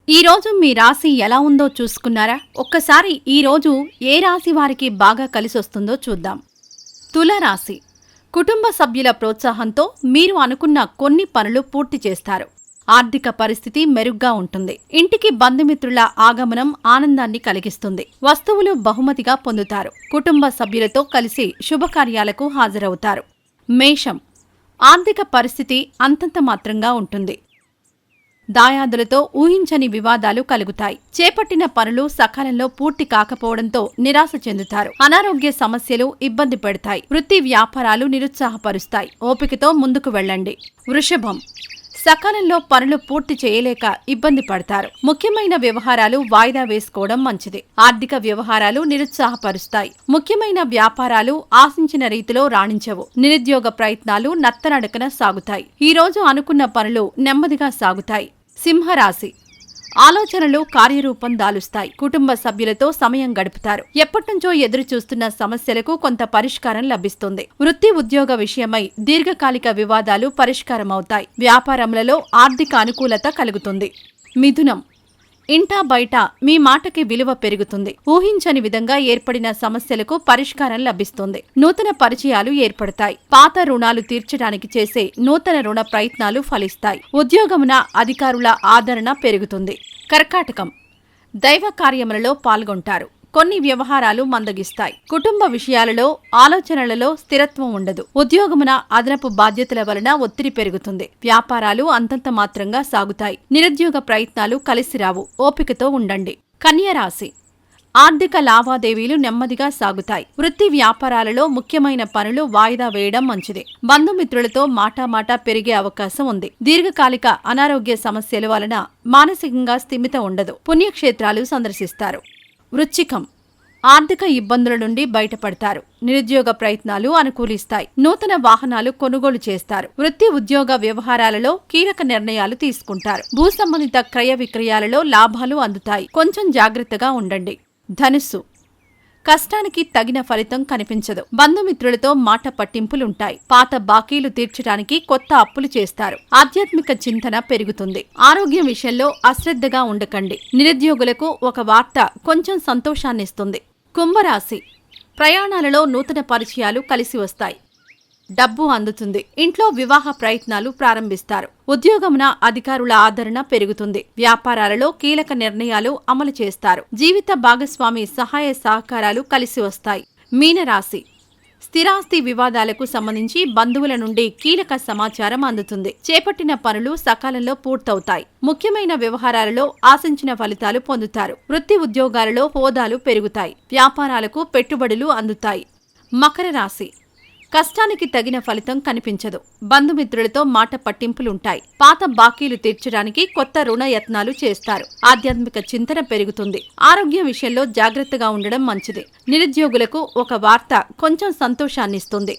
ఈ రోజు మీ రాశి ఎలా ఉందో చూసుకున్నారా? ఒక్కసారి ఈ రోజు ఏ రాశి వారికి బాగా కలిసొస్తుందో చూద్దాం. తుల రాశి. కుటుంబ సభ్యుల ప్రోత్సాహంతో మీరు అనుకున్న కొన్ని పనులు పూర్తి చేస్తారు. ఆర్థిక పరిస్థితి మెరుగ్గా ఉంటుంది. ఇంటికి బంధుమిత్రుల ఆగమనం ఆనందాన్ని కలిగిస్తుంది. వస్తువులు బహుమతిగా పొందుతారు. కుటుంబ సభ్యులతో కలిసి శుభకార్యాలకు హాజరవుతారు. మేషం. ఆర్థిక పరిస్థితి అంతంత మాత్రంగా ఉంటుంది. దాయాదులతో ఊహించని వివాదాలు కలుగుతాయి. చేపట్టిన పనులు సకాలంలో పూర్తి కాకపోవడంతో నిరాశ చెందుతారు. అనారోగ్య సమస్యలు ఇబ్బంది పెడతాయి. వృత్తి వ్యాపారాలు నిరుత్సాహపరుస్తాయి. ఓపికతో ముందుకు వెళ్ళండి. వృషభం. సకాలంలో పనులు పూర్తి చేయలేక ఇబ్బంది పడతారు. ముఖ్యమైన వ్యవహారాలు వాయిదా వేసుకోవడం మంచిది. ఆర్థిక వ్యవహారాలు నిరుత్సాహపరుస్తాయి. ముఖ్యమైన వ్యాపారాలు ఆశించిన రీతిలో రాణించవు. నిరుద్యోగ ప్రయత్నాలు నత్తనడకన సాగుతాయి. ఈ రోజు అనుకున్న పనులు నెమ్మదిగా సాగుతాయి. సింహరాశి. ఆలోచనలు కార్యరూపం దాలుస్తాయి. కుటుంబ సభ్యులతో సమయం గడుపుతారు. ఎప్పటినుంచో ఎదురు చూస్తున్న సమస్యలకు కొంత పరిష్కారం లభిస్తుంది. వృత్తి ఉద్యోగ విషయమై దీర్ఘకాలిక వివాదాలు పరిష్కారమవుతాయి. వ్యాపారములలో ఆర్థిక అనుకూలత కలుగుతుంది. మిథునం. ఇంటా బయట మీ మాటకి విలువ పెరుగుతుంది. ఊహించని విధంగా ఏర్పడిన సమస్యలకు పరిష్కారం లభిస్తుంది. నూతన పరిచయాలు ఏర్పడతాయి. పాత రుణాలు తీర్చడానికి చేసే నూతన రుణ ప్రయత్నాలు ఫలిస్తాయి. ఉద్యోగమున అధికారుల ఆదరణ పెరుగుతుంది. కర్కాటకం. దైవ కార్యములలో పాల్గొంటారు. కొన్ని వ్యవహారాలు మందగిస్తాయి. కుటుంబ విషయాలలో ఆలోచనలలో స్థిరత్వం ఉండదు. ఉద్యోగమున అదనపు బాధ్యతల వలన ఒత్తిడి పెరుగుతుంది. వ్యాపారాలు అంతంత మాత్రంగా సాగుతాయి. నిరుద్యోగ ప్రయత్నాలు కలిసిరావు. ఓపికతో ఉండండి. కన్య రాశి. ఆర్థిక లావాదేవీలు నెమ్మదిగా సాగుతాయి. వృత్తి వ్యాపారాలలో ముఖ్యమైన పనులు వాయిదా వేయడం మంచిది. బంధుమిత్రులతో మాటామాటా పెరిగే అవకాశం ఉంది. దీర్ఘకాలిక అనారోగ్య సమస్యల వలన మానసికంగా స్థిమిత ఉండదు. పుణ్యక్షేత్రాలు సందర్శిస్తారు. వృశ్చికం. ఆర్థిక ఇబ్బందుల నుండి బయటపడతారు. నిరుద్యోగ ప్రయత్నాలు అనుకూలిస్తాయి. నూతన వాహనాలు కొనుగోలు చేస్తారు. వృత్తి ఉద్యోగ వ్యవహారాలలో కీలక నిర్ణయాలు తీసుకుంటారు. భూ సంబంధిత క్రయ విక్రయాలలో లాభాలు అందుతాయి. కొంచెం జాగ్రత్తగా ఉండండి. ధనుస్సు. కష్టానికి తగిన ఫలితం కనిపించదు. బంధుమిత్రులతో మాట పట్టింపులుంటాయి. పాత బాకీలు తీర్చడానికి కొత్త అప్పులు చేస్తారు. ఆధ్యాత్మిక చింతన పెరుగుతుంది. ఆరోగ్యం విషయంలో అశ్రద్ధగా ఉండకండి. నిరుద్యోగులకు ఒక వార్త కొంచెం సంతోషాన్నిస్తుంది. కుంభరాశి. ప్రయాణాలలో నూతన పరిచయాలు కలిసి వస్తాయి. డబ్బు అందుతుంది. ఇంట్లో వివాహ ప్రయత్నాలు ప్రారంభిస్తారు. ఉద్యోగమున అధికారుల ఆదరణ పెరుగుతుంది. వ్యాపారాలలో కీలక నిర్ణయాలు అమలు చేస్తారు. జీవిత భాగస్వామి సహాయ సహకారాలు కలిసి వస్తాయి. మీనరాశి. స్థిరాస్తి వివాదాలకు సంబంధించి బంధువుల నుండి కీలక సమాచారం అందుతుంది. చేపట్టిన పనులు సకాలంలో పూర్తవుతాయి. ముఖ్యమైన వ్యవహారాలలో ఆశించిన ఫలితాలు పొందుతారు. వృత్తి ఉద్యోగాలలో హోదాలు పెరుగుతాయి. వ్యాపారాలకు పెట్టుబడులు అందుతాయి. మకర రాశి. కష్టానికి తగిన ఫలితం కనిపించదు. బంధుమిత్రులతో మాట పట్టింపులుంటాయి. పాత బాకీలు తీర్చడానికి కొత్త రుణ యత్నాలు చేస్తారు. ఆధ్యాత్మిక చింతన పెరుగుతుంది. ఆరోగ్యం విషయంలో జాగ్రత్తగా ఉండడం మంచిది. నిరుద్యోగులకు ఒక వార్త కొంచెం సంతోషాన్నిస్తుంది.